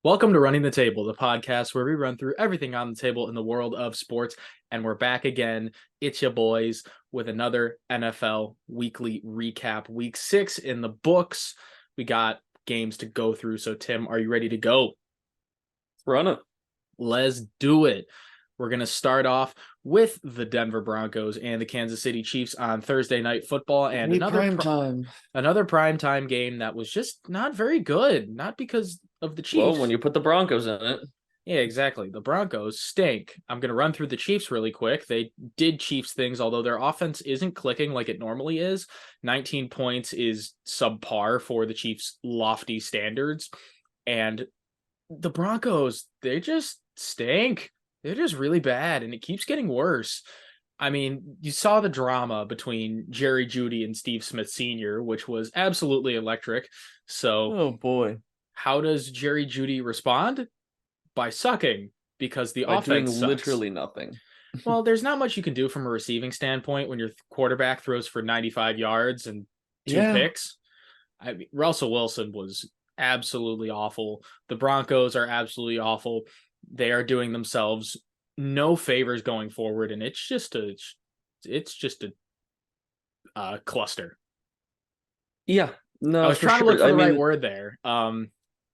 Welcome to Running the Table, the podcast where we run through everything on the table in the world of sports. And we're back again. It's your boys with another NFL weekly recap. Week 6 in the books. We got games to go through. So, Tim, are you ready to go? Run it. Let's do it. We're going to start off with the Denver Broncos and the Kansas City Chiefs on Thursday Night Football. And another primetime game that was just not very good. Not because of the Chiefs. Well, when you put the Broncos in it. Yeah, exactly. The Broncos stink. I'm going to run through the Chiefs really quick. They did Chiefs things, although their offense isn't clicking like it normally is. 19 points is subpar for the Chiefs' lofty standards. And the Broncos, they just stink. They're just really bad, and it keeps getting worse. I mean, you saw the drama between Jerry Jeudy and Steve Smith Sr., which was absolutely electric. So, oh boy, how does Jerry Jeudy respond? By sucking, because the by offense doing sucks. literally nothing. Well, there's not much you can do from a receiving standpoint when your quarterback throws for 95 yards and two picks. I mean, Russell Wilson was absolutely awful. The Broncos are absolutely awful. They are doing themselves no favors going forward, and it's just a cluster. Yeah, no, I was trying to look for the right word there. I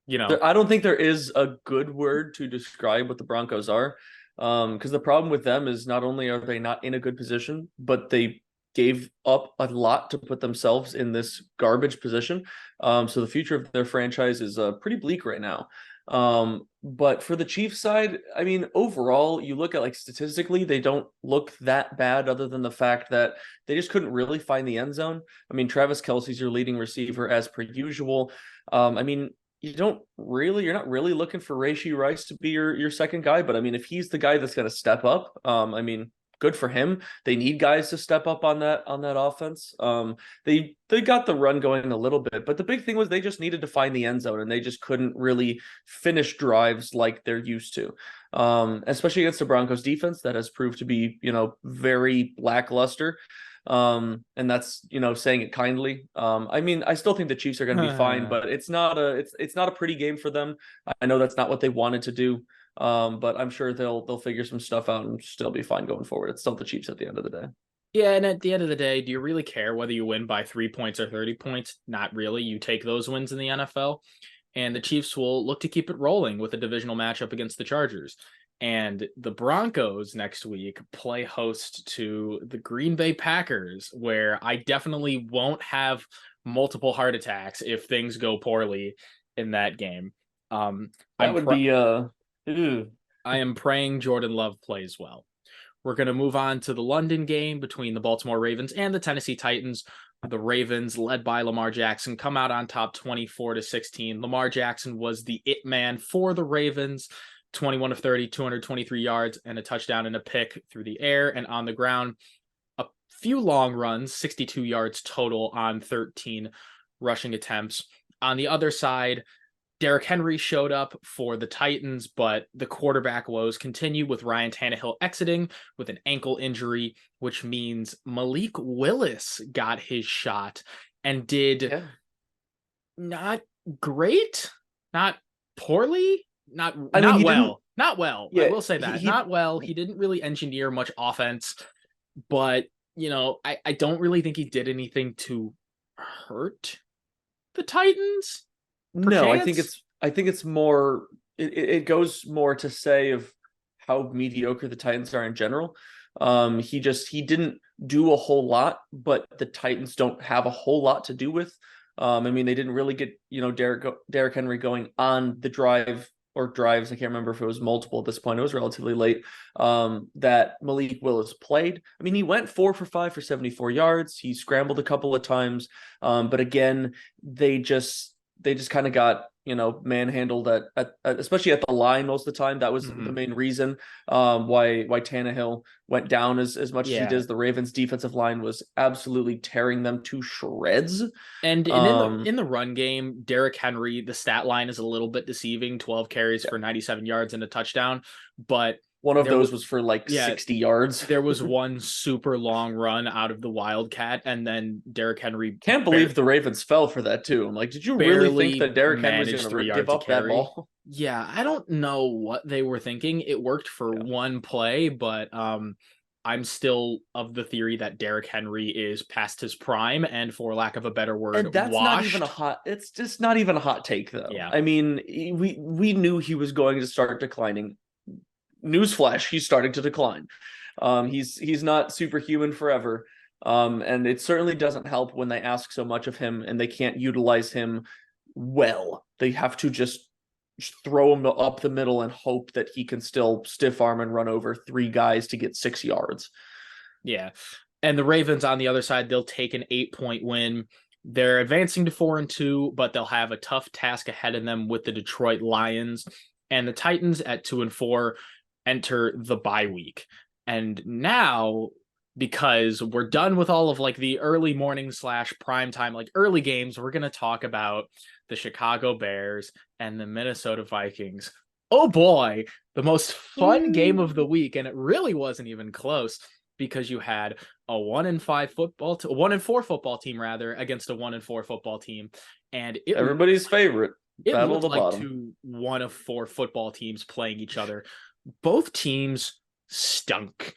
don't think there is a good word to describe what the Broncos are, because the problem with them is not only are they not in a good position, but they gave up a lot to put themselves in this garbage position. So the future of their franchise is pretty bleak right now. But for the Chiefs side, I mean, overall, you look at like statistically, they don't look that bad other than the fact that they just couldn't really find the end zone. I mean, Travis Kelce's your leading receiver as per usual. I mean, you're not really looking for Rashee Rice to be your second guy, but I mean, if he's the guy that's going to step up, I mean, good for him. They need guys to step up on that offense. They got the run going a little bit, but the big thing was they just needed to find the end zone, and they just couldn't really finish drives like they're used to. Especially against the Broncos defense that has proved to be, very lackluster. And that's, saying it kindly. I mean, I still think the Chiefs are going to be fine, but it's not a pretty game for them. I know that's not what they wanted to do. But I'm sure they'll figure some stuff out and still be fine going forward. It's still the Chiefs at the end of the day. Yeah, and at the end of the day, do you really care whether you win by 3 points or 30 points? Not really. You take those wins in the NFL, and the Chiefs will look to keep it rolling with a divisional matchup against the Chargers. And the Broncos next week play host to the Green Bay Packers, where I definitely won't have multiple heart attacks if things go poorly in that game. I am praying Jordan Love plays well. We're going to move on to the London game between the Baltimore Ravens and the Tennessee Titans. The Ravens, led by Lamar Jackson, come out on top 24-16. Lamar Jackson was the it man for the Ravens. 21 of 30, 223 yards, and a touchdown and a pick through the air and on the ground. A few long runs, 62 yards total on 13 rushing attempts. On the other side, Derrick Henry showed up for the Titans, but the quarterback woes continue with Ryan Tannehill exiting with an ankle injury, which means Malik Willis got his shot and did not great, not poorly, not well. Yeah, I will say that. Not well. He didn't really engineer much offense, but, I don't really think he did anything to hurt the Titans. No, I think it's more. It goes more to say of how mediocre the Titans are in general. He didn't do a whole lot, but the Titans don't have a whole lot to do with. I mean, they didn't really get Derrick Henry going on the drive or drives. I can't remember if it was multiple at this point. It was relatively late. That Malik Willis played. I mean, he went 4 for 5 for 74 yards. He scrambled a couple of times, but again, they just kind of got manhandled at especially at the line most of the time. That was the main reason why Tannehill went down as much as he did. The Ravens defensive line was absolutely tearing them to shreds. And in the run game, Derrick Henry, the stat line is a little bit deceiving. 12 carries for 97 yards and a touchdown, but One of those was for like 60 yards. There was one super long run out of the Wildcat, and then Derrick Henry. Can't believe the Ravens fell for that too. I'm like, did you really think that Derrick Henry was going to give up that ball? Yeah, I don't know what they were thinking. It worked for one play, but I'm still of the theory that Derrick Henry is past his prime, and for lack of a better word, and that's not even a hot. It's just not even a hot take, though. Yeah, I mean, we knew he was going to start declining. Newsflash, he's starting to decline. He's not superhuman forever. And it certainly doesn't help when they ask so much of him and they can't utilize him well. They have to just throw him up the middle and hope that he can still stiff arm and run over 3 guys to get 6 yards. Yeah. And the Ravens on the other side, they'll take an 8-point win. They're advancing to 4-2, but they'll have a tough task ahead of them with the Detroit Lions. And the Titans at 2-4 enter the bye week. And now, because we're done with all of like the early morning / prime time, like early games, we're going to talk about the Chicago Bears and the Minnesota Vikings. Oh boy, the most fun game of the week. And it really wasn't even close, because you had a 1-4 football team rather against a 1-4 football team. And everybody's favorite. It looked like 2 1-4 football teams playing each other. Both teams stunk.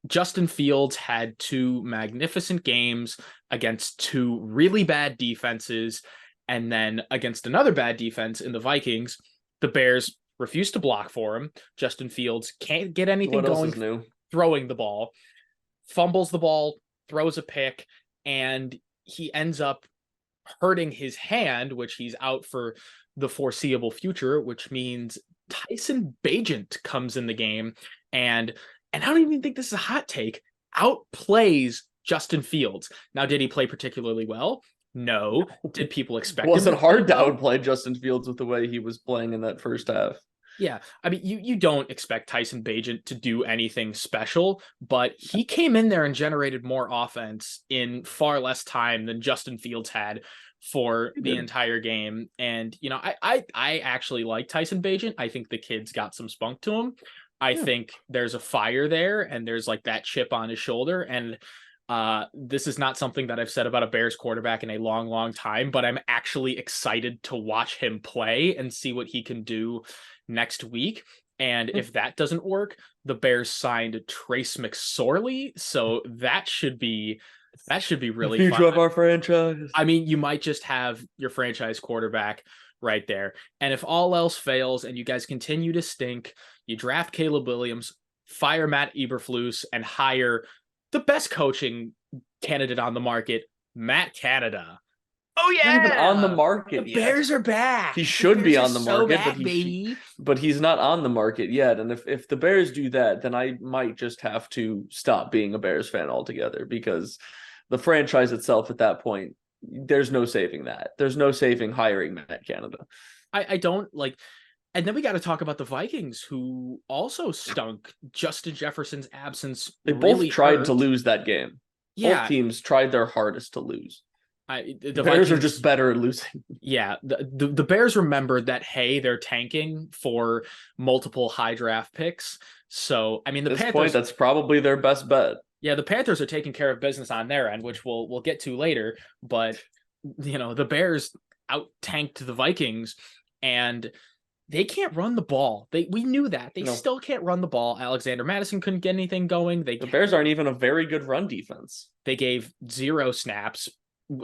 Justin Fields had 2 magnificent games against 2 really bad defenses, and then against another bad defense in the Vikings, the Bears refused to block for him. Justin Fields can't get anything going throwing the ball, fumbles the ball, throws a pick, and he ends up hurting his hand, which he's out for the foreseeable future, which means Tyson Bagent comes in the game, and I don't even think this is a hot take, outplays Justin Fields. Now, did he play particularly well? No. Did people expect it? Wasn't hard to outplay Justin Fields with the way he was playing in that first half. Yeah, I mean, you don't expect Tyson Bagent to do anything special, but he came in there and generated more offense in far less time than Justin Fields had for the entire game. And, you know, I actually like Tyson Bagent. I think the kid's got some spunk to him. I think there's a fire there, and there's like that chip on his shoulder. And this is not something that I've said about a Bears quarterback in a long, long time, but I'm actually excited to watch him play and see what he can do next week. And if that doesn't work, the Bears signed Trace McSorley, so that should be really fun. Future of our franchise. I mean, you might just have your franchise quarterback right there. And if all else fails and you guys continue to stink, you draft Caleb Williams, fire Matt Eberflus, and hire the best coaching candidate on the market, Matt Canada. Oh yeah, not even on the market. The Bears are back. He should be on the market, but he's not on the market yet. And if the Bears do that, then I might just have to stop being a Bears fan altogether, because the franchise itself at that point, there's no saving that. There's no saving hiring Matt Canada. I don't like. And then we got to talk about the Vikings, who also stunk. Justin Jefferson's absence. They both tried to lose that game. Yeah. Both teams tried their hardest to lose. The Bears Vikings are just better at losing. Yeah. The Bears remembered that, hey, they're tanking for multiple high draft picks. So, I mean, at this point, that's probably their best bet. Yeah, the Panthers are taking care of business on their end, which we'll get to later. But, you know, the Bears out-tanked the Vikings, and they can't run the ball. We knew that. They still can't run the ball. Alexander Madison couldn't get anything going. The Bears aren't even a very good run defense. They gave 0 snaps.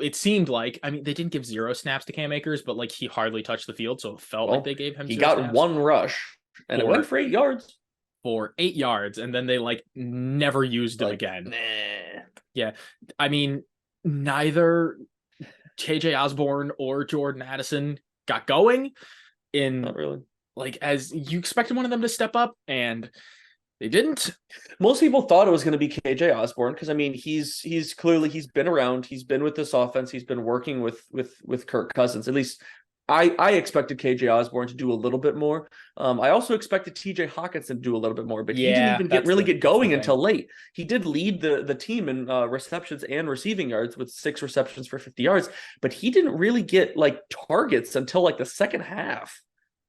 It seemed like, I mean, they didn't give 0 snaps to Cam Akers, but like he hardly touched the field, so it felt like they gave him. He got snaps. 1 rush, and it went for 8 yards. For 8 yards, and then they like never used it again. Nah. Yeah, I mean, neither KJ Osborne or Jordan Addison got going. Not really. Like, as you expected one of them to step up, and they didn't. Most people thought it was going to be KJ Osborne, because I mean, he's been around, he's been with this offense, he's been working with Kirk Cousins. At least I expected KJ Osborne to do a little bit more. I also expected TJ Hawkinson to do a little bit more, but he didn't even get going until late. He did lead the team in receptions and receiving yards with 6 receptions for 50 yards, but he didn't really get like targets until like the second half.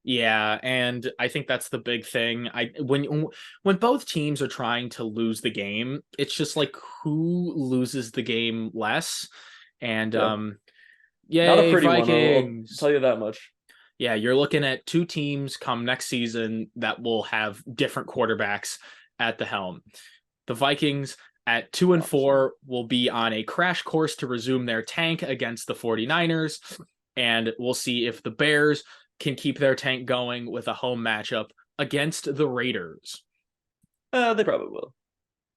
Yeah, and I think that's the big thing. When both teams are trying to lose the game, it's just like who loses the game less. And Yeah. Not a yay, pretty one, I'll Vikings. tell you that much. Yeah, you're looking at two teams come next season that will have different quarterbacks at the helm. The Vikings at 2 and Obviously. 4 will be on a crash course to resume their tank against the 49ers. And we'll see if the Bears can keep their tank going with a home matchup against the Raiders. They probably will.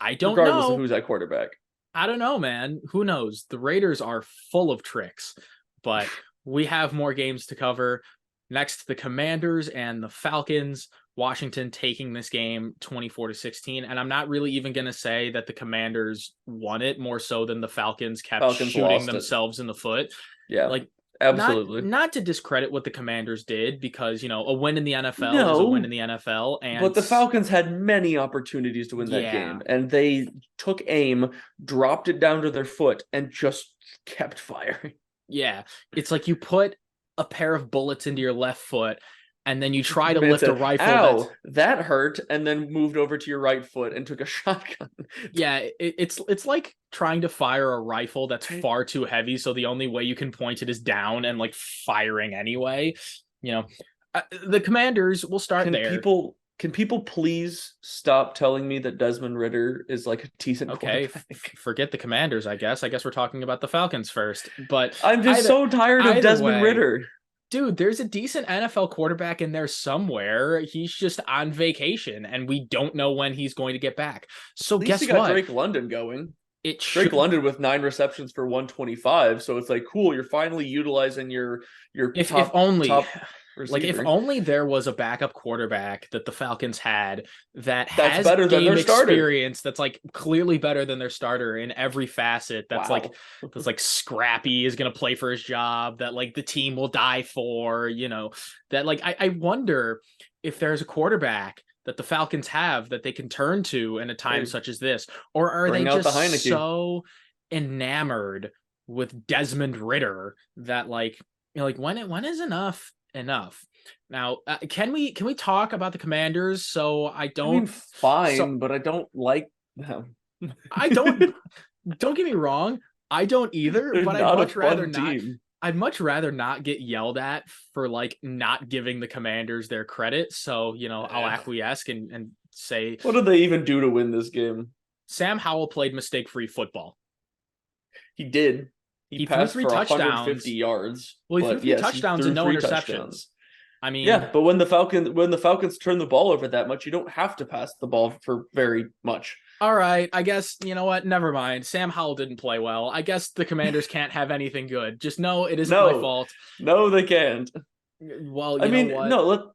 I don't Regardless of know. who's at quarterback. I don't know, man. Who knows? The Raiders are full of tricks, but we have more games to cover. Next, the Commanders and the Falcons. Washington taking this game 24-16. And I'm not really even going to say that the Commanders won it, more so than the Falcons kept shooting themselves in the foot. Yeah. Like, absolutely. Not to discredit what the Commanders did, because, you know, a win in the NFL is a win in the NFL. But the Falcons had many opportunities to win that game, and they took aim, dropped it down to their foot, and just kept firing. Yeah. It's like you put a pair of bullets into your left foot, and then you try to lift a rifle. Ow, that hurt, and then moved over to your right foot and took a shotgun. Yeah, it's like trying to fire a rifle that's far too heavy, so the only way you can point it is down and like firing anyway. You know, the Commanders will start there. Can people please stop telling me that Desmond Ridder is like a decent quarterback? Forget the Commanders, I guess. I guess we're talking about the Falcons first. But I'm just so tired of Desmond Ridder. Dude, there's a decent NFL quarterback in there somewhere. He's just on vacation, and we don't know when he's going to get back. So guess what? Got Drake London going. Drake London with 9 receptions for 125. So it's like, cool, you're finally utilizing your top receiver. Like, if only there was a backup quarterback that the Falcons had that's has better than their experience that's like clearly better than their starter in every facet. That's like scrappy, is going to play for his job, that like the team will die for, you know, that like I wonder if there's a quarterback that the Falcons have that they can turn to in a time such as this, or are they just so enamored with Desmond Ridder that like, you know, like when is enough? Now, can we talk about the Commanders? So I don't. But I don't like them. I don't. Don't get me wrong. I don't either. But I'd much rather not. I'd much rather not get yelled at for like not giving the Commanders their credit. So, you know, I'll acquiesce and say, what did they even do to win this game? Sam Howell played mistake-free football. He did. He passed for 150 yards. Well, he threw 3 touchdowns and no interceptions. I mean, yeah, but when the Falcons turn the ball over that much, you don't have to pass the ball for very much. All right, I guess, you know what? Never mind. Sam Howell didn't play well. I guess the Commanders can't have anything good. Just know it isn't my fault. No, they can't. Well, you know what? No.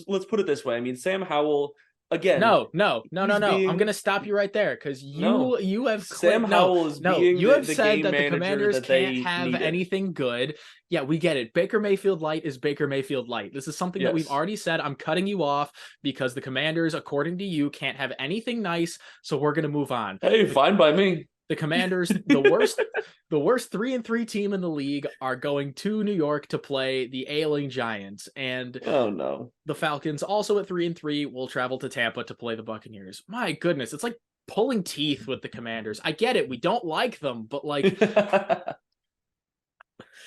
Let's put it this way. I mean, Sam Howell. Again, no. I'm gonna stop you right there, because you have Sam Howell is you have said that the Commanders can't have anything good. Yeah, we get it. Baker Mayfield light is Baker Mayfield light. This is something that we've already said. I'm cutting you off because the Commanders, according to you, can't have anything nice. So we're gonna move on. Hey, fine by me. The Commanders, the worst 3-3 team in the league, are going to New York to play the ailing Giants. And oh no, the Falcons, also at 3-3, will travel to Tampa to play the Buccaneers. My goodness, it's like pulling teeth with the Commanders. I get it, we don't like them, but like,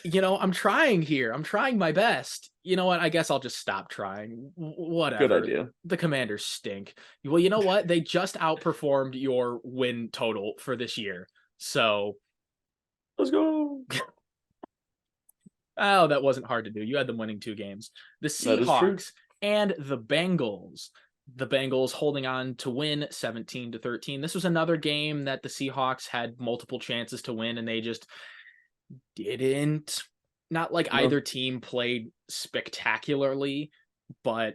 you know, I'm trying here. I'm trying my best. You know what? I guess I'll just stop trying. Whatever. Good idea. The Commanders stink. Well, you know what? They just outperformed your win total for this year. So let's go. Oh, that wasn't hard to do. You had them winning 2 games. The Seahawks and the Bengals. The Bengals holding on to win 17-13. This was another game that the Seahawks had multiple chances to win, and they just didn't. Not like either team played spectacularly, but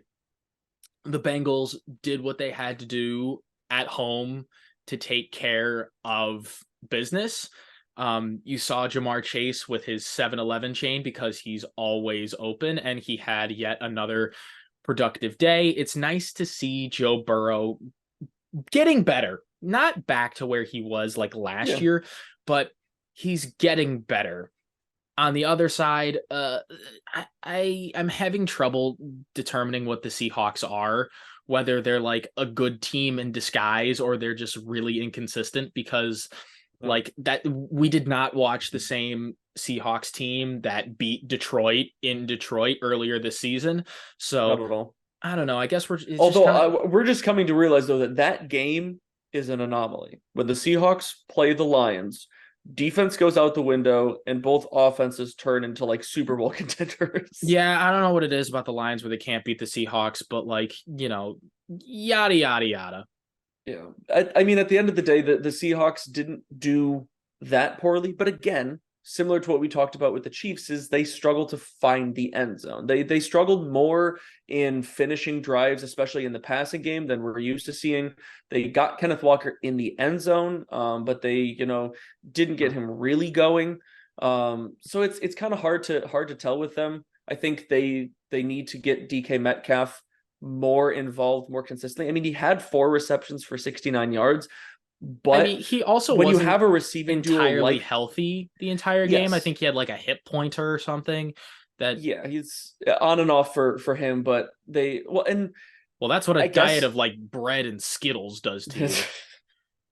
the Bengals did what they had to do at home to take care of business. You saw Jamar Chase with his 7-Eleven chain because he's always open, and he had yet another productive day. It's nice to see Joe Burrow getting better, not back to where he was like last year, but he's getting better. On the other side, I'm having trouble determining what the Seahawks are, whether they're like a good team in disguise or they're just really inconsistent, because like that we did not watch the same Seahawks team that beat Detroit in Detroit earlier this season. Not So at all. I don't know. I guess it's just Although kind of we're just coming to realize though that game is an anomaly. When the Seahawks play the Lions, defense goes out the window and both offenses turn into like Super Bowl contenders. yeah, I don't know what it is about the Lions where they can't beat the Seahawks, but like, yada yada yada. Yeah. I mean, at the end of the day, the Seahawks didn't do that poorly. But again, similar to what we talked about with the Chiefs, is they struggled to find the end zone. They struggled more in finishing drives, especially in the passing game, than we're used to seeing. They got Kenneth Walker in the end zone, but they, didn't get him really going. So it's kind of hard to tell with them. I think they need to get DK Metcalf more involved, more consistently. I mean, he had 4 receptions for 69 yards, but I mean, he also when you wasn't have a receiving duo entirely like healthy the entire game. I yes, think he had like a hip pointer or something that yeah, he's on and off for him, but well, that's what a I diet guess of like bread and Skittles does to you.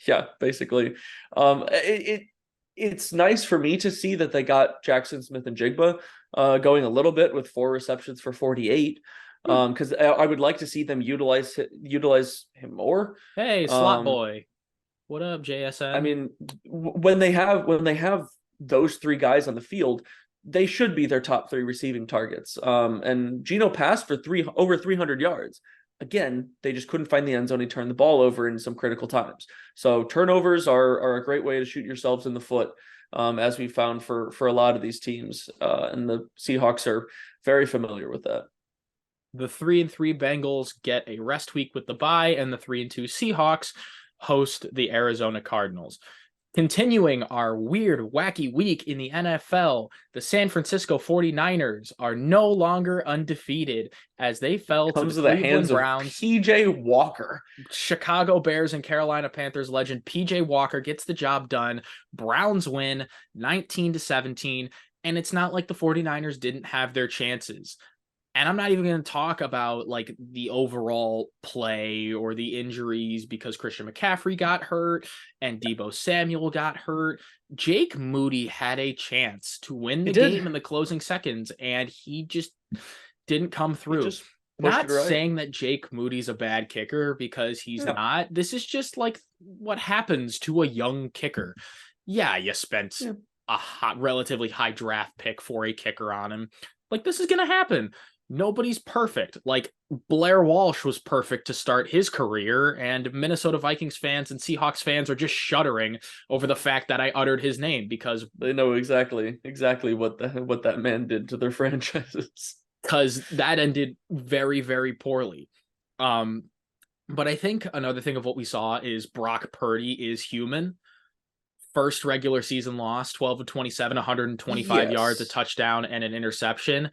yeah, basically. It's nice for me to see that they got Jackson Smith and Jigba going a little bit with 4 receptions for 48. Because I would like to see them utilize him more. Hey, slot boy. What up, JSN? I mean, when they have those 3 guys on the field, they should be their top 3 receiving targets. And Geno passed for over 300 yards. Again, they just couldn't find the end zone. He turned the ball over in some critical times. So turnovers are a great way to shoot yourselves in the foot, as we found for a lot of these teams. And the Seahawks are very familiar with that. The 3-3 Bengals get a rest week with the bye, and the 3-2 Seahawks host the Arizona Cardinals. Continuing our weird, wacky week in the NFL, the San Francisco 49ers are no longer undefeated as they fell to the Cleveland Browns. PJ Walker. Chicago Bears and Carolina Panthers legend PJ Walker gets the job done. Browns win 19-17, and it's not like the 49ers didn't have their chances. And I'm not even going to talk about like the overall play or the injuries, because Christian McCaffrey got hurt and Deebo Samuel got hurt. Jake Moody had a chance to win the game in the closing seconds, and he just didn't come through. Not saying that Jake Moody's a bad kicker, because he's not. This is just like what happens to a young kicker. Yeah, you spent a relatively high draft pick for a kicker on him. Like, this is going to happen. Nobody's perfect. Like, Blair Walsh was perfect to start his career, and Minnesota Vikings fans and Seahawks fans are just shuddering over the fact that I uttered his name, because they know exactly what that man did to their franchises. Because that ended very, very poorly. But I think another thing of what we saw is Brock Purdy is human. First regular season loss, 12 of 27, 125 yards, a touchdown, and an interception.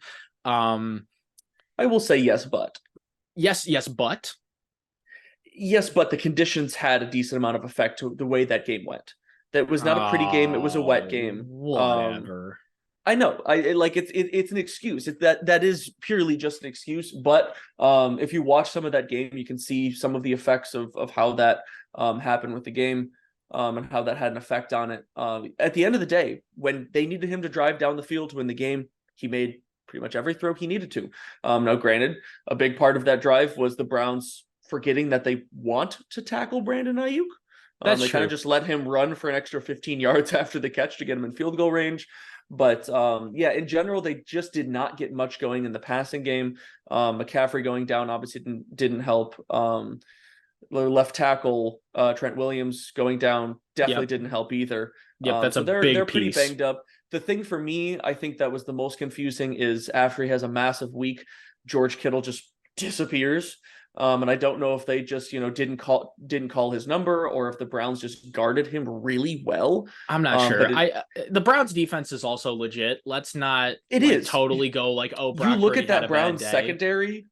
I will say yes, but but the conditions had a decent amount of effect to the way that game went. That was not a pretty game. It was a wet game. Whatever. I know. It's an excuse. That is purely just an excuse. But if you watch some of that game, you can see some of the effects of how that happened with the game, and how that had an effect on it. At the end of the day, when they needed him to drive down the field to win the game, he made pretty much every throw he needed to. Now, granted, a big part of that drive was the Browns forgetting that they want to tackle Brandon Ayuk. They kind of just let him run for an extra 15 yards after the catch to get him in field goal range. But in general, they just did not get much going in the passing game. McCaffrey going down obviously didn't help. Left tackle Trent Williams going down definitely didn't help either. That's so a big they're piece. Pretty banged up. The thing for me, I think that was the most confusing, is after he has a massive week, George Kittle just disappears. And I don't know if they just, didn't call his number, or if the Browns just guarded him really well. I'm not sure. The Browns defense is also legit. Let's not totally go like, oh, Brock you look Purdy at that Browns secondary.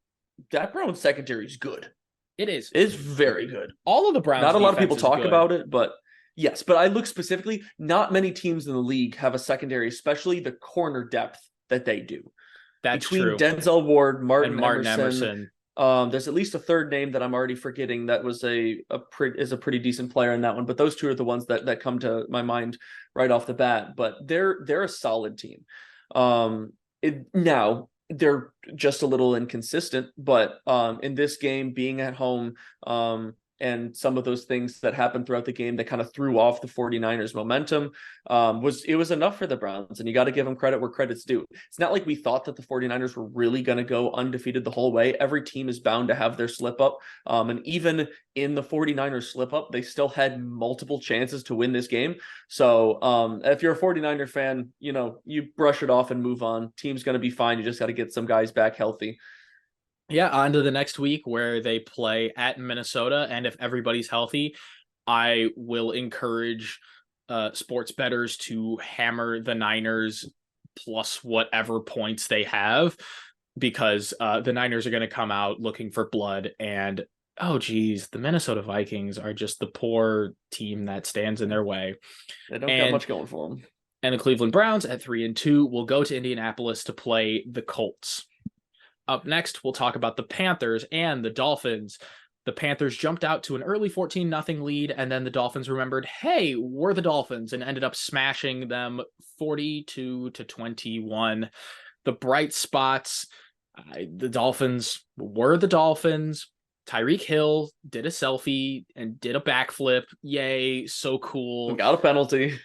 That Browns secondary is good. It is. It's very good. All of the Browns. Not a lot of people talk about it, but Yes, but I look specifically, not many teams in the league have a secondary, especially the corner depth that they do. That's Between true. Denzel Ward, And Martin Emerson. There's at least a third name that I'm already forgetting that was a pretty decent player in that one. But those two are the ones that come to my mind right off the bat. But they're a solid team. Now they're just a little inconsistent, but in this game, being at home, and some of those things that happened throughout the game that kind of threw off the 49ers momentum, was enough for the Browns. And you got to give them credit where credit's due. It's not like we thought that the 49ers were really going to go undefeated the whole way. Every team is bound to have their slip up. And even in the 49ers slip up, they still had multiple chances to win this game. So if you're a 49er fan, you brush it off and move on. Team's going to be fine. You just got to get some guys back healthy. Yeah, on to the next week where they play at Minnesota. And if everybody's healthy, I will encourage sports bettors to hammer the Niners plus whatever points they have, because the Niners are going to come out looking for blood. And, oh, geez, the Minnesota Vikings are just the poor team that stands in their way. They don't got much going for them. And the Cleveland Browns at 3-2 will go to Indianapolis to play the Colts. Up next, we'll talk about the Panthers and the Dolphins. The Panthers jumped out to an early 14-0 lead, and then the Dolphins remembered, hey, we're the Dolphins, and ended up smashing them 42-21. The bright spots, the Dolphins were the Dolphins. Tyreek Hill did a selfie and did a backflip. Yay, so cool. Got a penalty.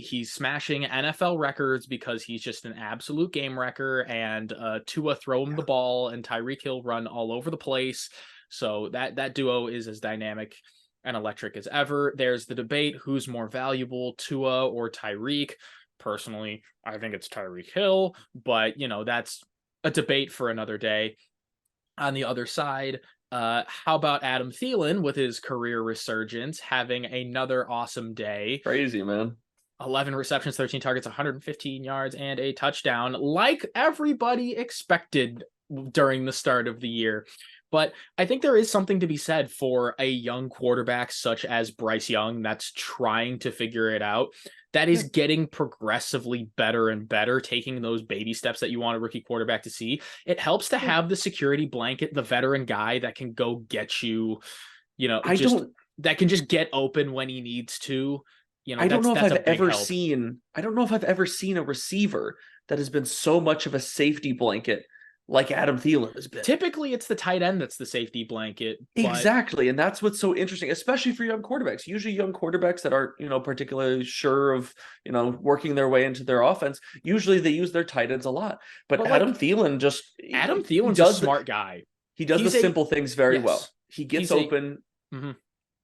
He's smashing NFL records because he's just an absolute game wrecker, and Tua throw him the ball and Tyreek Hill run all over the place. So that duo is as dynamic and electric as ever. There's the debate, who's more valuable, Tua or Tyreek? Personally, I think it's Tyreek Hill, but that's a debate for another day. On the other side, how about Adam Thielen with his career resurgence, having another awesome day? Crazy, man. 11 receptions, 13 targets, 115 yards, and a touchdown, like everybody expected during the start of the year. But I think there is something to be said for a young quarterback such as Bryce Young that's trying to figure it out, that is getting progressively better and better, taking those baby steps that you want a rookie quarterback to see. It helps to have the security blanket, the veteran guy that can go get you, that can just get open when he needs to. I don't know if I've ever seen a receiver that has been so much of a safety blanket like Adam Thielen has been. Typically, it's the tight end that's the safety blanket. Exactly, and that's what's so interesting, especially for young quarterbacks. Usually young quarterbacks that aren't, particularly sure of, working their way into their offense, usually they use their tight ends a lot. But Adam Thielen's a smart guy. He does the simple things very well. He gets open.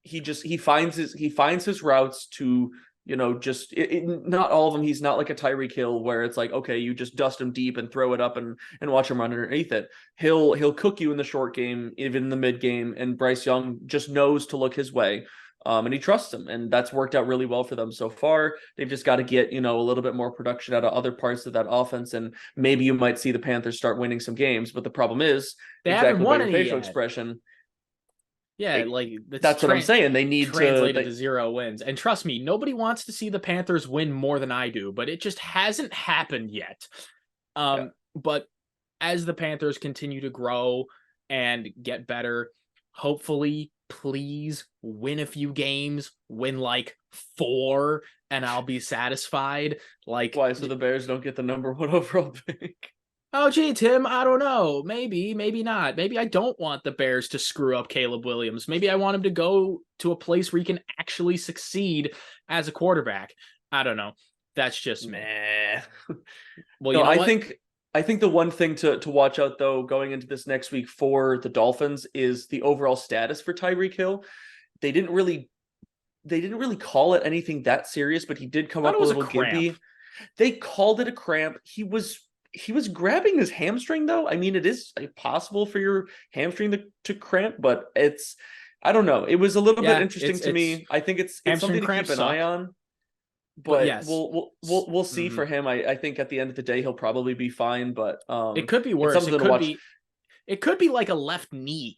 He finds his routes to, not all of them. He's not like a Tyreek Hill where it's like, okay, you just dust him deep and throw it up and watch him run underneath it. He'll cook you in the short game, even in the mid game. And Bryce Young just knows to look his way. And he trusts him, and that's worked out really well for them so far. They've just got to get, a little bit more production out of other parts of that offense. And maybe you might see the Panthers start winning some games, but the problem is they haven't won any facial yet. Expression. Yeah, that's what I'm saying. They need translated to 0 wins. And trust me, nobody wants to see the Panthers win more than I do, but it just hasn't happened yet. But as the Panthers continue to grow and get better, hopefully, please win a few games, win like 4, and I'll be satisfied. Why? So the Bears don't get the number 1 overall pick? Oh, gee, Tim, I don't know. Maybe not. Maybe I don't want the Bears to screw up Caleb Williams. Maybe I want him to go to a place where he can actually succeed as a quarterback. I don't know. That's just meh. Well, I think the one thing to watch out, though, going into this next week for the Dolphins is the overall status for Tyreek Hill. They didn't really call it anything that serious, but he did come up a little gimpy. They called it a cramp. He was grabbing his hamstring, though. I mean, it is possible for your hamstring to cramp, but I don't know. It was a little bit interesting to me. I think it's something to keep an eye on. But yes, we'll see for him. I think at the end of the day, he'll probably be fine. But it could be worse. It could be like a left knee.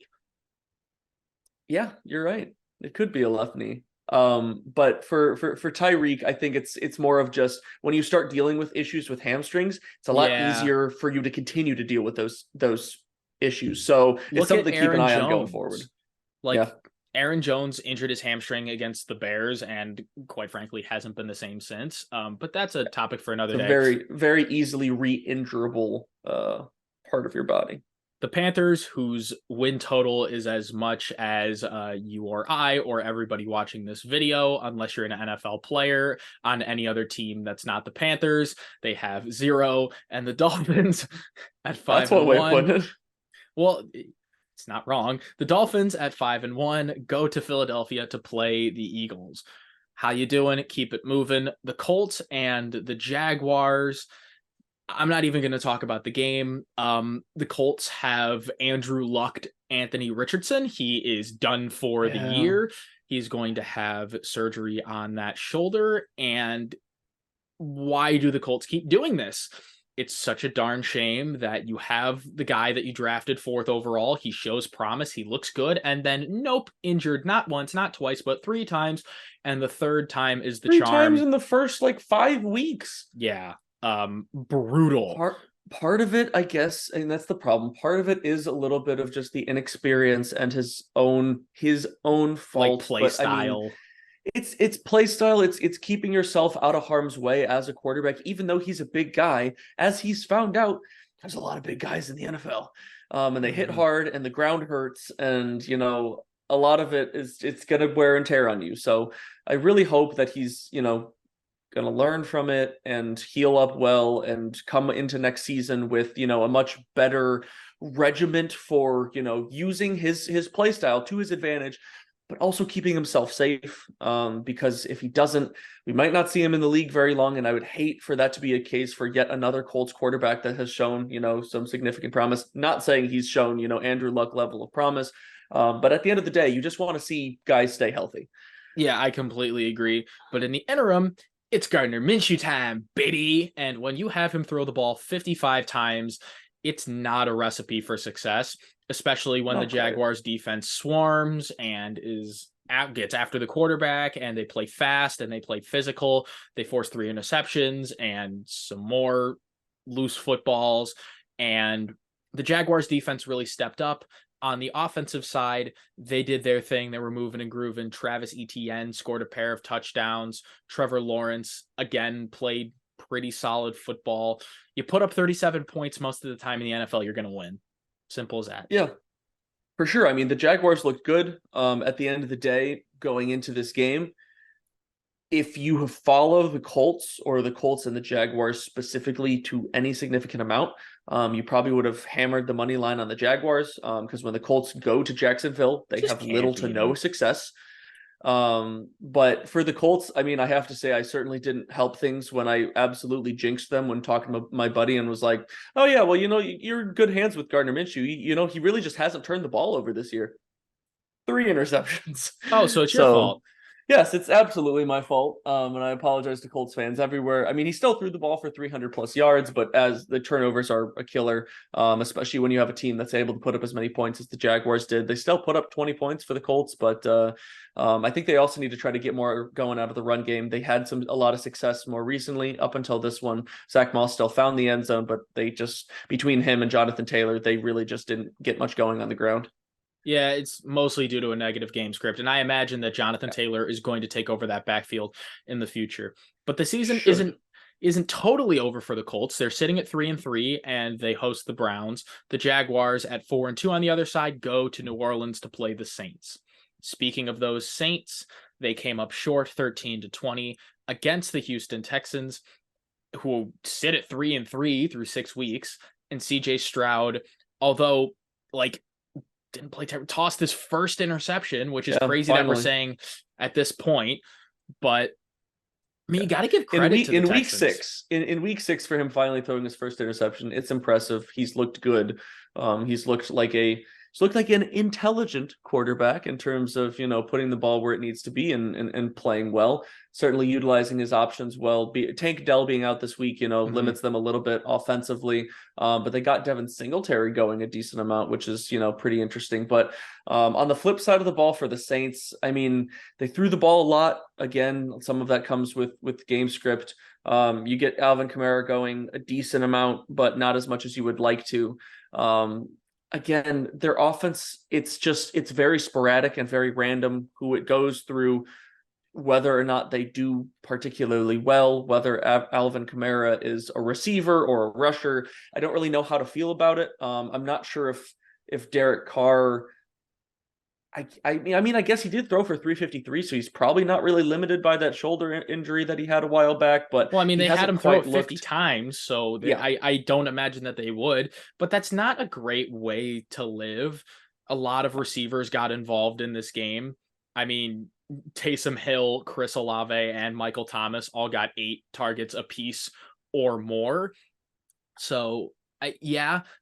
Yeah, you're right. It could be a left knee. But for Tyreek, I think it's more of just when you start dealing with issues with hamstrings, it's a lot easier for you to continue to deal with those issues. So it's something to keep an eye on going forward. Like Aaron Jones injured his hamstring against the Bears and quite frankly hasn't been the same since. But that's a topic for another day. Very, very easily re-injurable part of your body. The Panthers, whose win total is as much as you or I or everybody watching this video, unless you're an NFL player on any other team that's not the Panthers, they have 0. And the Dolphins at 5-1. That's one way of putting it. Well, it's not wrong. The Dolphins at 5-1 go to Philadelphia to play the Eagles. How you doing? Keep it moving. The Colts and the Jaguars. I'm not even going to talk about the game. The Colts have Andrew Lucked Anthony Richardson. He is done for the year. He's going to have surgery on that shoulder. And why do the Colts keep doing this? It's such a darn shame that you have the guy that you drafted 4th overall. He shows promise. He looks good. And then, nope, injured not once, not twice, but 3 times. And the 3rd time is the 3 charm. 3 times in the first, 5 weeks. Yeah. Brutal. Part of it, I guess, and that's the problem. Part of it is a little bit of just the inexperience and his own fault. Play style. I mean, it's play style. It's keeping yourself out of harm's way as a quarterback, even though he's a big guy. As he's found out, there's a lot of big guys in the NFL, and they hit hard, and the ground hurts, and a lot of it's gonna wear and tear on you. So I really hope that he's going to learn from it and heal up well and come into next season with, a much better regiment for, using his play style to his advantage, but also keeping himself safe. Because if he doesn't, we might not see him in the league very long. And I would hate for that to be a case for yet another Colts quarterback that has shown, some significant promise. Not saying he's shown, Andrew Luck level of promise. But at the end of the day, you just want to see guys stay healthy. Yeah, I completely agree. But in the interim, it's Gardner Minshew time, baby. And when you have him throw the ball 55 times, it's not a recipe for success, especially when the Jaguars defense swarms and gets after the quarterback, and they play fast and they play physical. They force 3 interceptions and some more loose footballs. And the Jaguars defense really stepped up. On the offensive side, they did their thing. They were moving and grooving. Travis Etienne scored a pair of touchdowns. Trevor Lawrence, again, played pretty solid football. You put up 37 points most of the time in the NFL, you're going to win. Simple as that. Yeah, for sure. I mean, the Jaguars looked good at the end of the day going into this game. If you follow the Colts or the Colts and the Jaguars specifically to any significant amount, you probably would have hammered the money line on the Jaguars because when the Colts go to Jacksonville, they have little to no success. But for the Colts, I mean, I have to say I certainly didn't help things when I absolutely jinxed them when talking to my buddy and was like, oh yeah, well, you're in good hands with Gardner Minshew. He really just hasn't turned the ball over this year. 3 interceptions. Oh, so it's your fault. Yes, it's absolutely my fault. And I apologize to Colts fans everywhere. I mean, he still threw the ball for 300 plus yards, but as the turnovers are a killer, especially when you have a team that's able to put up as many points as the Jaguars did. They still put up 20 points for the Colts, but I think they also need to try to get more going out of the run game. They had a lot of success more recently up until this one. Zach Moss still found the end zone, but they just, between him and Jonathan Taylor, they really just didn't get much going on the ground. Yeah, it's mostly due to a negative game script, and I imagine that Jonathan Taylor is going to take over that backfield in the future. But the season isn't totally over for the Colts. They're sitting at 3-3, and they host the Browns. The Jaguars at 4-2 on the other side go to New Orleans to play the Saints. Speaking of those Saints, they came up short 13-20 against the Houston Texans, who sit at 3-3 through 6 weeks. And CJ Stroud, although didn't play tossed his first interception, which is crazy that we're saying at this point. But I mean, you got to give credit to the Texans. In week 6 for him finally throwing his first interception. It's impressive. He's looked good. He's looked like a looked like an intelligent quarterback in terms of, putting the ball where it needs to be and playing well. Certainly utilizing his options well. Tank Dell being out this week, limits them a little bit offensively. But they got Devin Singletary going a decent amount, which is, pretty interesting. But on the flip side of the ball for the Saints, I mean, they threw the ball a lot. Again, some of that comes with game script. You get Alvin Kamara going a decent amount, but not as much as you would like to. Again, their offense, it's very sporadic and very random who it goes through, whether or not they do particularly well, whether Alvin Kamara is a receiver or a rusher. I don't really know how to feel about it. I'm not sure if Derek Carr, I mean, I guess he did throw for 353, so he's probably not really limited by that shoulder injury that he had a while back. But well, I mean, they had him throw it 50 times, so I don't imagine that they would. But that's not a great way to live. A lot of receivers got involved in this game. I mean, Taysom Hill, Chris Olave, and Michael Thomas all got 8 targets apiece or more. So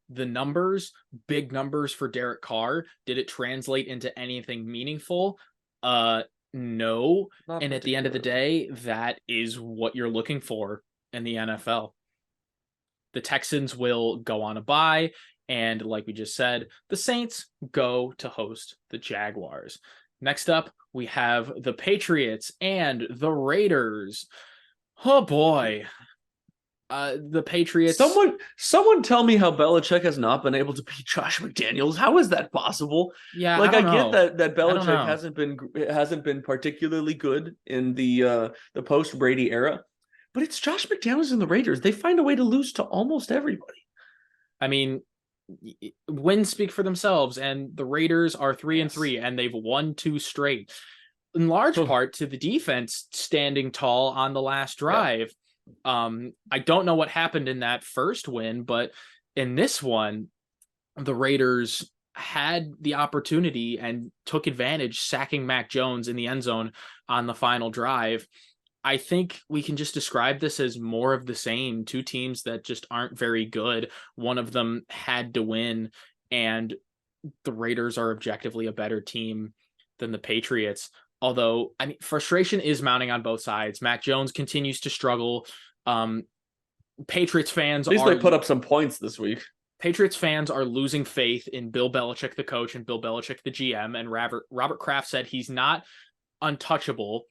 the numbers, big numbers for Derek Carr. Did it translate into anything meaningful? No. And at the end of the day, that is what you're looking for in the NFL. The Texans will go on a bye, and like we just said, the Saints go to host the Jaguars. Next up, we have the Patriots and the Raiders. Oh boy. The Patriots. Someone tell me how Belichick has not been able to beat Josh McDaniels. How is that possible? Yeah, I get that Belichick hasn't been particularly good in the post Brady era, but it's Josh McDaniels and the Raiders. They find a way to lose to almost everybody. I mean, wins speak for themselves, and the Raiders are 3-3, and they've won 2 straight, in large part to the defense standing tall on the last drive. Yeah. I don't know what happened in that first win, but in this one, the Raiders had the opportunity and took advantage, sacking Mac Jones in the end zone on the final drive. I think we can just describe this as more of the same. 2 teams that just aren't very good. One of them had to win, and the Raiders are objectively a better team than the Patriots. Although, I mean, frustration is mounting on both sides. Mac Jones continues to struggle. Patriots fans at least they put up some points this week. Patriots fans are losing faith in Bill Belichick, the coach, and Bill Belichick, the GM. And Robert Kraft said he's not untouchable.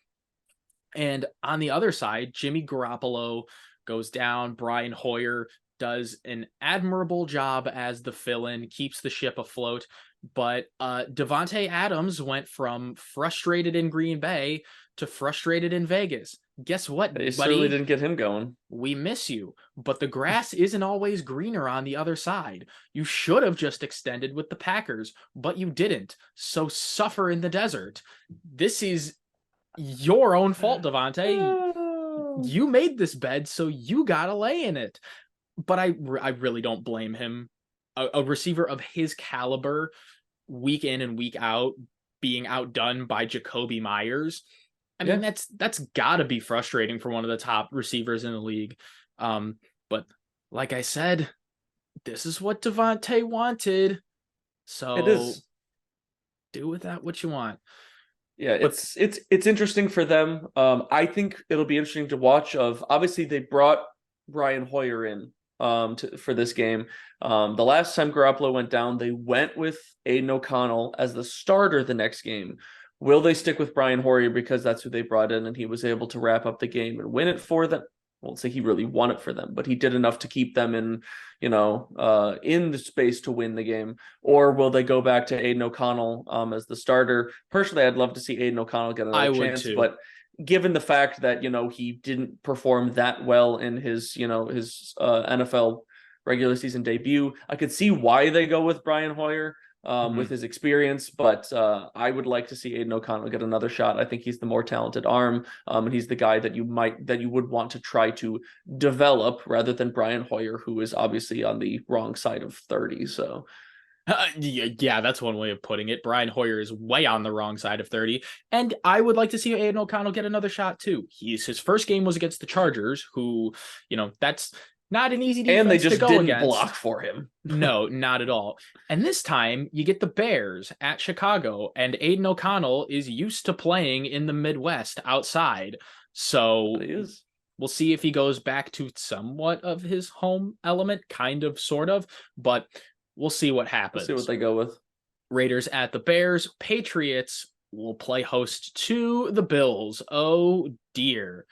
And on the other side, Jimmy Garoppolo goes down. Brian Hoyer does an admirable job as the fill-in, keeps the ship afloat. But Davante Adams went from frustrated in Green Bay to frustrated in Vegas. Guess what, buddy? They certainly didn't get him going. We miss you, but the grass isn't always greener on the other side. You should have just extended with the Packers, but you didn't. So suffer in the desert. This is your own fault, Davante. You made this bed, so you gotta lay in it. But I really don't blame him. A receiver of his caliber, week in and week out, being outdone by Jacoby Myers. I mean, that's gotta be frustrating for one of the top receivers in the league. But like I said, this is what Davante wanted. So it is. Do with that what you want. Yeah, it's interesting for them. I think it'll be interesting to watch. Obviously they brought Brian Hoyer in for this game. The last time Garoppolo went down, they went with Aiden O'Connell as the starter the next game. Will they stick with Brian Hoyer because that's who they brought in and he was able to wrap up the game and win it for them? I won't say he really won it for them, but he did enough to keep them in the space to win the game. Or will they go back to Aiden O'Connell as the starter? Personally, I'd love to see Aiden O'Connell get another chance, but given the fact that, he didn't perform that well in his NFL regular season debut, I could see why they go with Brian Hoyer with his experience, but I would like to see Aiden O'Connell get another shot. I think he's the more talented arm, and he's the guy that you would want to try to develop rather than Brian Hoyer, who is obviously on the wrong side of 30. So. Yeah, that's one way of putting it. Brian Hoyer is way on the wrong side of 30, and I would like to see Aiden O'Connell get another shot too. His first game was against the Chargers, who, that's Not an easy And they defense to just go didn't against. block for him. No, not at all. And this time you get the Bears at Chicago, and Aiden O'Connell is used to playing in the Midwest outside. So He is. we'll see if he goes back to somewhat of his home element, kind of, sort of, but we'll see what happens. We'll see what they go with. Raiders at the Bears. Patriots will play host to the Bills. Oh dear.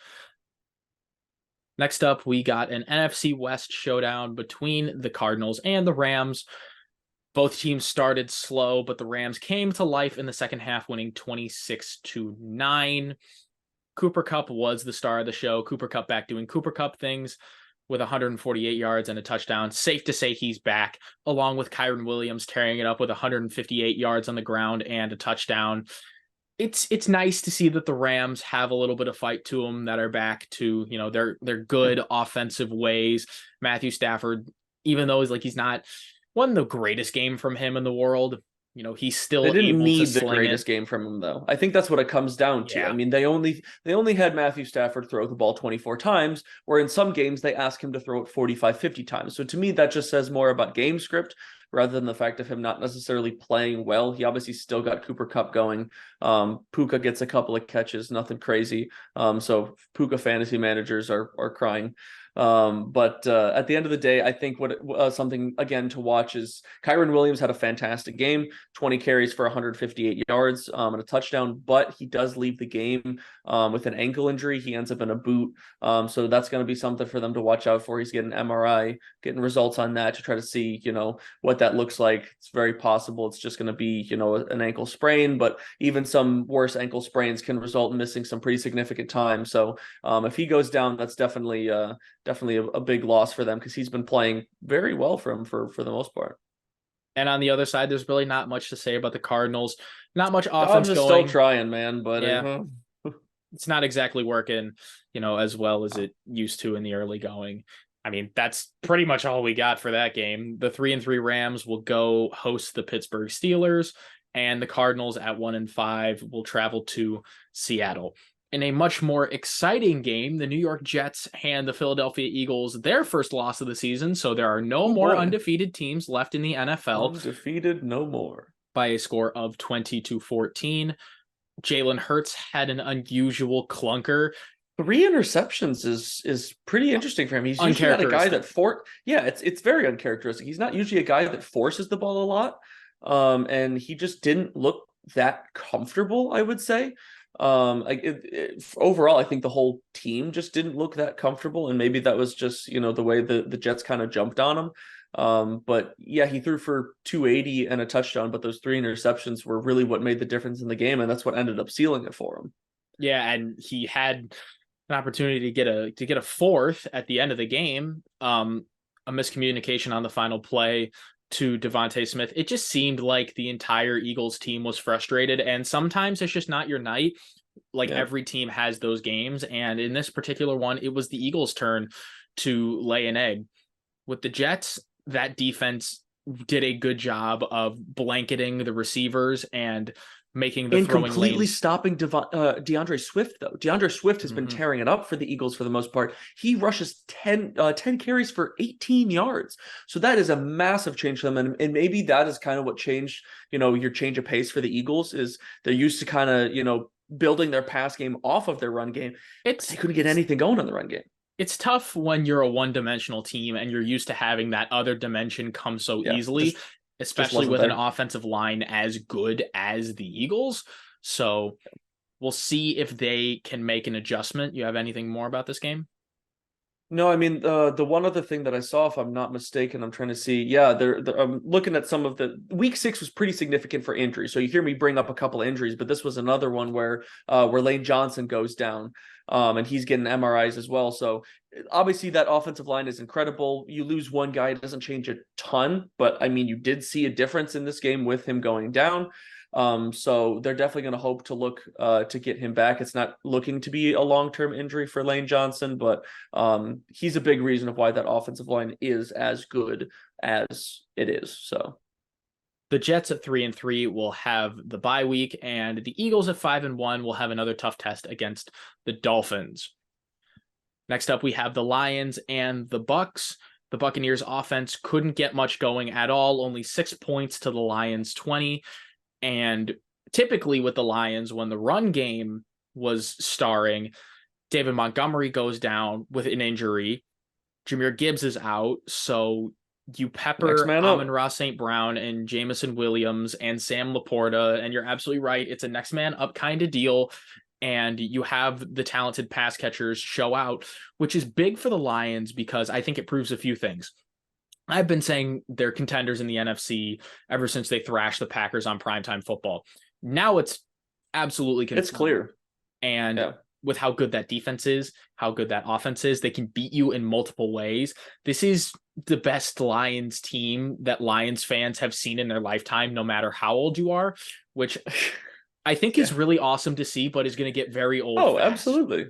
Next up, we got an NFC West showdown between the Cardinals and the Rams. Both teams started slow, but the Rams came to life in the second half, winning 26-9. Cooper Kupp was the star of the show. Cooper Kupp back doing Cooper Kupp things with 148 yards and a touchdown. Safe to say he's back, along with Kyren Williams tearing it up with 158 yards on the ground and a touchdown. It's nice to see that the Rams have a little bit of fight to them, that are back to, their good offensive ways. Matthew Stafford, even though he's not won the greatest game from him in the world, he's still they didn't able need to the sling greatest game from him, though. I think that's what it comes down to. Yeah. I mean, they only had Matthew Stafford throw the ball 24 times, where in some games they ask him to throw it 45, 50 times. So to me, that just says more about game script rather than the fact of him not necessarily playing well. He obviously still got Cooper Kupp going. Puka gets a couple of catches, nothing crazy. So Puka fantasy managers are crying. But at the end of the day, I think what something again to watch is Kyren Williams had a fantastic game, 20 carries for 158 yards and a touchdown, but he does leave the game with an ankle injury. He ends up in a boot. So that's going to be something for them to watch out for. He's getting MRI, getting results on that to try to see, what that looks like. It's very possible it's just going to be, an ankle sprain, but even some worse ankle sprains can result in missing some pretty significant time. So if he goes down, that's definitely a big loss for them, because he's been playing very well for him for the most part. And on the other side, there's really not much to say about the Cardinals. Not much offense Dobbs is going. still trying, man, but yeah, it's not exactly working, as well as it used to in the early going. I mean, that's pretty much all we got for that game. The 3-3 Rams will go host the Pittsburgh Steelers, and the Cardinals at 1-5 will travel to Seattle. In a much more exciting game, the New York Jets hand the Philadelphia Eagles their first loss of the season, so there are no more undefeated teams left in the NFL. Undefeated no more. By a score of 20-14. Jalen Hurts had an unusual clunker. 3 interceptions is pretty interesting for him. He's usually not a guy that it's very uncharacteristic. He's not usually a guy that forces the ball a lot. And he just didn't look that comfortable, I would say. Overall, I think the whole team just didn't look that comfortable, and maybe that was just the way the Jets kind of jumped on him. But yeah, he threw for 280 and a touchdown, but those 3 interceptions were really what made the difference in the game, and that's what ended up sealing it for him. Yeah, and he had an opportunity to get a fourth at the end of the game. A miscommunication on the final play to Devontae Smith. It just seemed like the entire Eagles team was frustrated, and sometimes it's just not your night. Every team has those games, and in this particular one, it was the Eagles' turn to lay an egg. With the Jets, that defense did a good job of blanketing the receivers and making the throwing completely lanes. Stopping DeAndre Swift, though. DeAndre Swift has been tearing it up for the Eagles for the most part. He rushes 10 carries for 18 yards. So that is a massive change for them. And maybe that is kind of what changed, your change of pace for the Eagles, is they're used to kind of, building their pass game off of their run game. They couldn't get anything going on the run game. It's tough when you're a one-dimensional team and you're used to having that other dimension come so easily. Especially with an offensive line as good as the Eagles. So we'll see if they can make an adjustment. You have anything more about this game? No, I mean, the one other thing that I saw, if I'm not mistaken, I'm trying to see. Yeah, I'm looking at some of the week 6 was pretty significant for injuries. So you hear me bring up a couple of injuries, but this was another one where Lane Johnson goes down, and he's getting MRIs as well. So obviously that offensive line is incredible. You lose one guy, it doesn't change a ton, but I mean, you did see a difference in this game with him going down. So they're definitely going to hope to look to get him back. It's not looking to be a long-term injury for Lane Johnson, but he's a big reason of why that offensive line is as good as it is. So the Jets at 3-3 will have the bye week, and the Eagles at 5-1 will have another tough test against the Dolphins. Next up, we have the Lions and the Bucks. The Buccaneers offense couldn't get much going at all, only 6 points to the Lions 20. And typically with the Lions, when the run game was starring, David Montgomery goes down with an injury. Jahmyr Gibbs is out. So you pepper Amon-Ra St. Brown and Jameson Williams and Sam Laporta, and you're absolutely right. It's a next man up kind of deal. And you have the talented pass catchers show out, which is big for the Lions because I think it proves a few things. I've been saying they're contenders in the NFC ever since they thrashed the Packers on primetime football. Now it's absolutely confirmed. It's clear. And with how good that defense is, how good that offense is, they can beat you in multiple ways. This is the best Lions team that Lions fans have seen in their lifetime, no matter how old you are, which I think is really awesome to see, but is going to get very old. Oh, fast. Absolutely.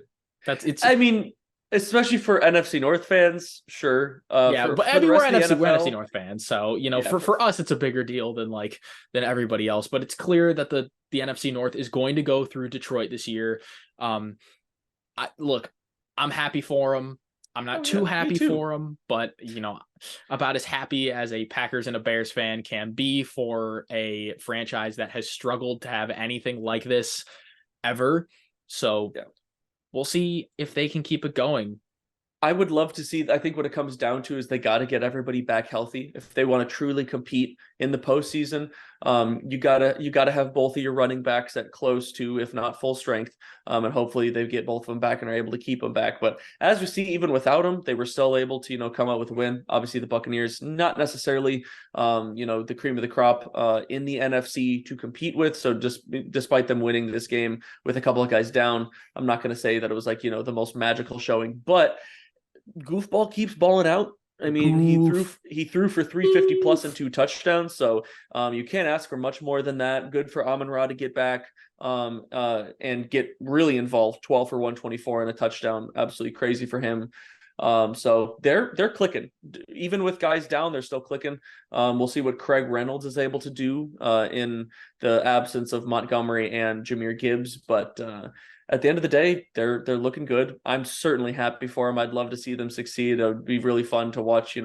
I mean, especially for NFC North fans, sure. But we're NFC North fans, so for us, it's a bigger deal than everybody else. But it's clear that the NFC North is going to go through Detroit this year. I'm happy for them. I'm not too happy for them, but about as happy as a Packers and a Bears fan can be for a franchise that has struggled to have anything like this ever. So we'll see if they can keep it going. I would love to see. I think what it comes down to is they got to get everybody back healthy if they want to truly compete in the postseason. You gotta have both of your running backs at close to, if not full strength, and hopefully they get both of them back and are able to keep them back. But as we see, even without them, they were still able to come out with a win. Obviously, the Buccaneers not necessarily the cream of the crop in the NFC to compete with. So just despite them winning this game with a couple of guys down, I'm not going to say that it was the most magical showing, but Goofball keeps balling out. I mean, he threw for 350 plus and 2 touchdowns. So you can't ask for much more than that. Good for Amon-Ra to get back and get really involved. 12 for 124 and a touchdown. Absolutely crazy for him. So they're clicking. Even with guys down, they're still clicking. We'll see what Craig Reynolds is able to do in the absence of Montgomery and Jahmyr Gibbs. But at the end of the day, they're looking good. I'm certainly happy for them. I'd love to see them succeed. It would be really fun to watch,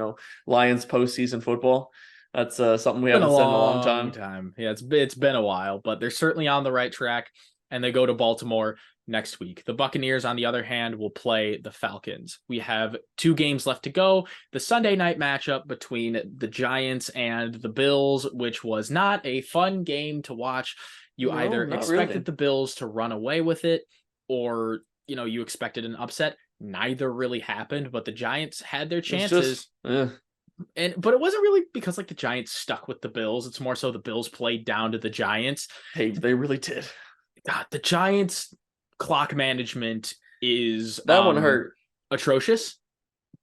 Lions postseason football. That's something we haven't said in a long time. Yeah, it's been a while, but they're certainly on the right track, and they go to Baltimore next week. The Buccaneers, on the other hand, will play the Falcons. We have 2 games left to go. The Sunday night matchup between the Giants and the Bills, which was not a fun game to watch. You either expected the Bills to run away with it, or you expected an upset. Neither really happened, but the Giants had their chances. But it wasn't really because the Giants stuck with the Bills. It's more so the Bills played down to the Giants. Hey, they really did. God, the Giants clock management is that one hurt. Atrocious.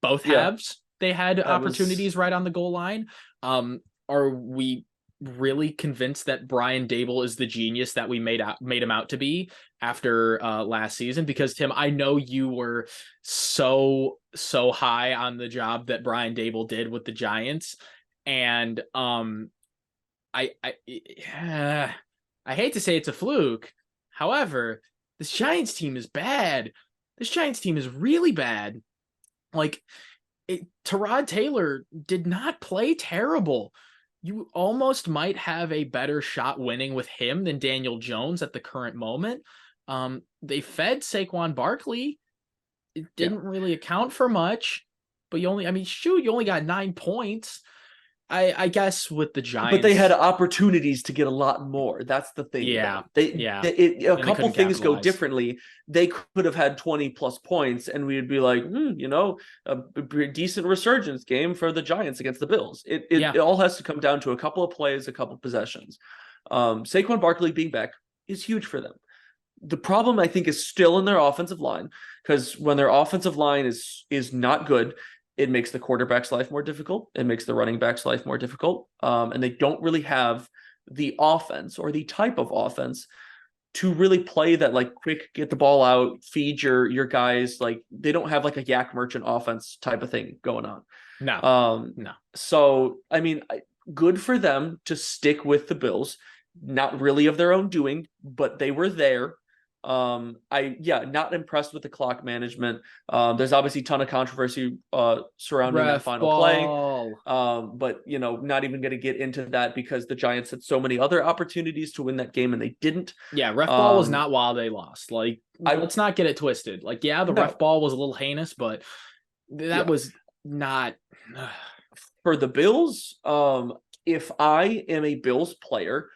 Both halves. They had opportunities right on the goal line. Are we really convinced that Brian Daboll is the genius that we made him out to be after last season? Because Tim, I know you were so high on the job that Brian Daboll did with the Giants, and I hate to say it's a fluke. However, this Giants team is bad. This Giants team is really bad. Tyrod Taylor did not play terrible. You almost might have a better shot winning with him than Daniel Jones at the current moment. They fed Saquon Barkley. It didn't really account for much, but you only got 9 points. I guess with the Giants, but they had opportunities to get a lot more. That's the thing. A couple things go differently. They could have had 20 plus points, and we'd be like, a decent resurgence game for the Giants against the Bills. It all has to come down to a couple of plays, a couple of possessions. Saquon Barkley being back is huge for them. The problem, I think, is still in their offensive line, because when their offensive line is not good, it makes the quarterback's life more difficult. It makes the running back's life more difficult. And they don't really have the offense or the type of offense to really play that quick, get the ball out, feed your guys. They don't have a Yak Merchant offense type of thing going on. No. So, good for them to stick with the Bills. Not really of their own doing, but they were there. Not impressed with the clock management. There's obviously a ton of controversy surrounding that final ball. play. But not even going to get into that because the Giants had so many other opportunities to win that game and they didn't. Yeah, ref ball was not why they lost. Like, let's not get it twisted. Like, yeah, the ref ball was a little heinous, but that was not for the Bills. If I am a Bills player,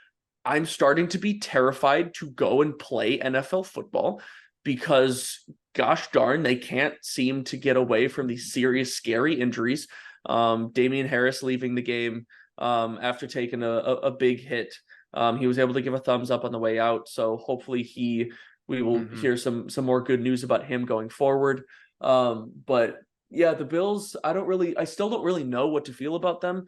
I'm starting to be terrified to go and play NFL football because, gosh darn, they can't seem to get away from these serious, scary injuries. Damian Harris leaving the game after taking a big hit. He was able to give a thumbs up on the way out, so hopefully we will hear some more good news about him going forward. But yeah, the Bills, I still don't really know what to feel about them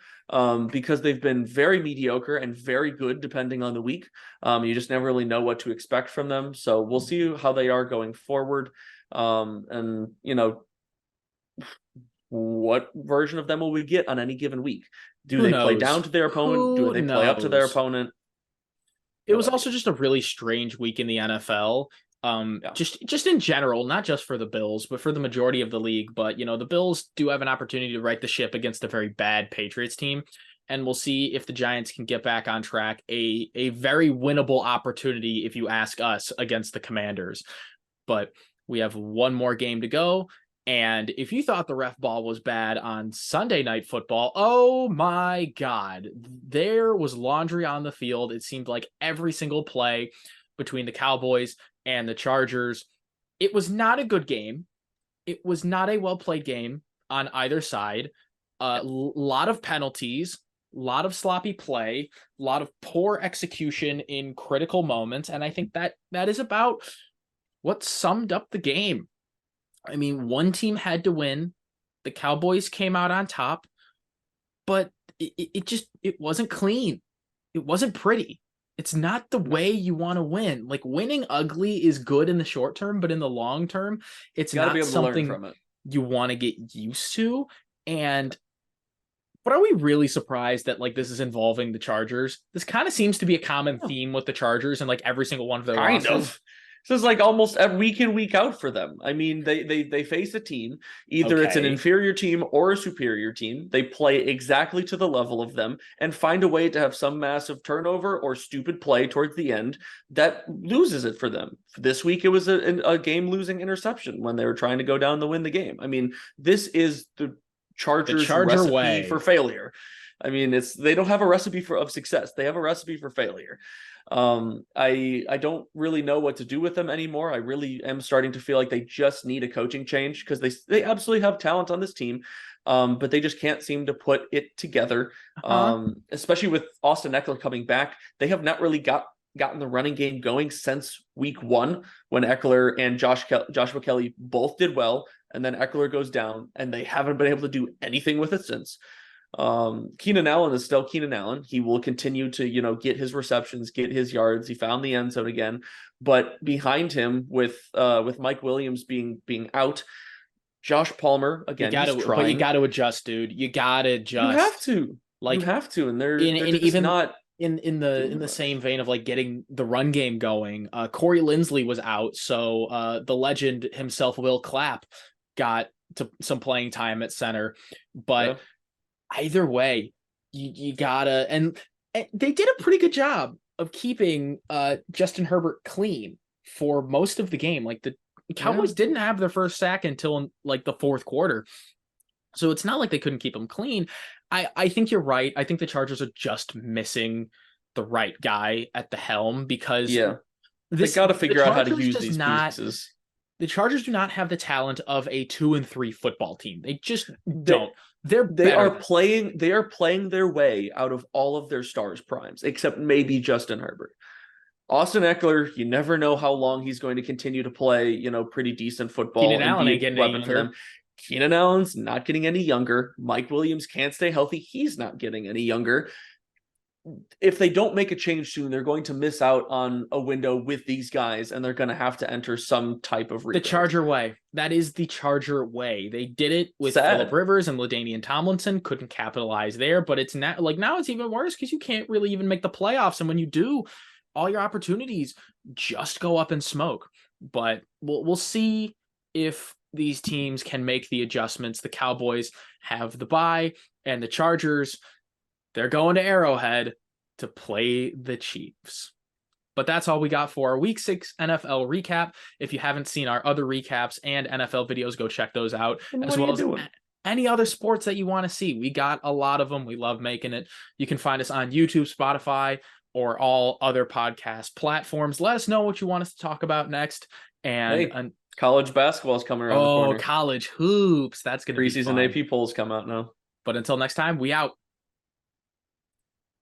because they've been very mediocre and very good depending on the week. You just never really know what to expect from them. So we'll see how they are going forward. And what version of them will we get on any given week? Do they play down to their opponent? Do they play up to their opponent? It was also just a really strange week in the NFL. Just in general, not just for the Bills, but for the majority of the league. But the Bills do have an opportunity to right the ship against a very bad Patriots team, and we'll see if the Giants can get back on track. A very winnable opportunity, if you ask us, against the Commanders. But we have one more game to go. And if you thought the ref ball was bad on Sunday Night Football, oh my God, there was laundry on the field. It seemed like every single play between the Cowboys and the Chargers. It was not a good game. It was not a well-played game on either side. A lot of penalties, a lot of sloppy play, a lot of poor execution in critical moments. And I think that is about what summed up the game. I mean, one team had to win. The Cowboys came out on top, but it wasn't clean. It wasn't pretty. It's not the way you want to win. Like, winning ugly is good in the short term, but in the long term, it's not something you want to get used to. But are we really surprised that this is involving the Chargers? This kind of seems to be a common theme with the Chargers and every single one of their losses. So it's almost every week in, week out for them. I mean, they face a team, either it's an inferior team or a superior team. They play exactly to the level of them and find a way to have some massive turnover or stupid play towards the end that loses it for them. This week, it was a game-losing interception when they were trying to go down to win the game. I mean, this is the Chargers' recipe way for failure. I mean, they don't have a recipe of success. They have a recipe for failure. I don't really know what to do with them anymore. I really am starting to feel like they just need a coaching change because they absolutely have talent on this team, but they just can't seem to put it together. Especially with Austin Eckler coming back, they have not really gotten the running game going since week 1 when Eckler and Joshua Kelly both did well, and then Eckler goes down, and they haven't been able to do anything with it since. Keenan Allen is still Keenan Allen. He will continue to, get his receptions, get his yards. He found the end zone again, but behind him with Mike Williams being out, Josh Palmer again. But you got to adjust, dude. You got to adjust. You have to, and they're even not in the same vein of getting the run game going. Corey Linsley was out, so the legend himself, Will Clapp, got to some playing time at center, but. Yeah. Either way, you gotta, and they did a pretty good job of keeping Justin Herbert clean for most of the game. The Cowboys didn't have their first sack until the fourth quarter, so it's not like they couldn't keep him clean. I think you're right. I think the Chargers are just missing the right guy at the helm because they got to figure out how to use these pieces. The Chargers do not have the talent of a 2-3 football team. They just don't. They are playing their way out of all of their stars primes, except maybe Justin Herbert. Austin Eckler, you never know how long he's going to continue to play, pretty decent football. Keenan Allen ain't getting any younger. Keenan Allen's not getting any younger. Mike Williams can't stay healthy. He's not getting any younger. If they don't make a change soon, they're going to miss out on a window with these guys, and they're going to have to enter some type of rebuild. The Charger way. That is the Charger way. They did it with Phillip Rivers and LaDainian Tomlinson. Couldn't capitalize there, but it's not now it's even worse because you can't really even make the playoffs. And when you do, all your opportunities just go up in smoke. But we'll see if these teams can make the adjustments. The Cowboys have the bye, and the Chargers, they're going to Arrowhead to play the Chiefs. But that's all we got for our Week 6 NFL recap. If you haven't seen our other recaps and NFL videos, go check those out, as well as any other sports that you want to see. We got a lot of them. We love making it. You can find us on YouTube, Spotify, or all other podcast platforms. Let us know what you want us to talk about next. And college basketball is coming around the corner. College hoops. That's going to be preseason AP polls come out now. But until next time, we out.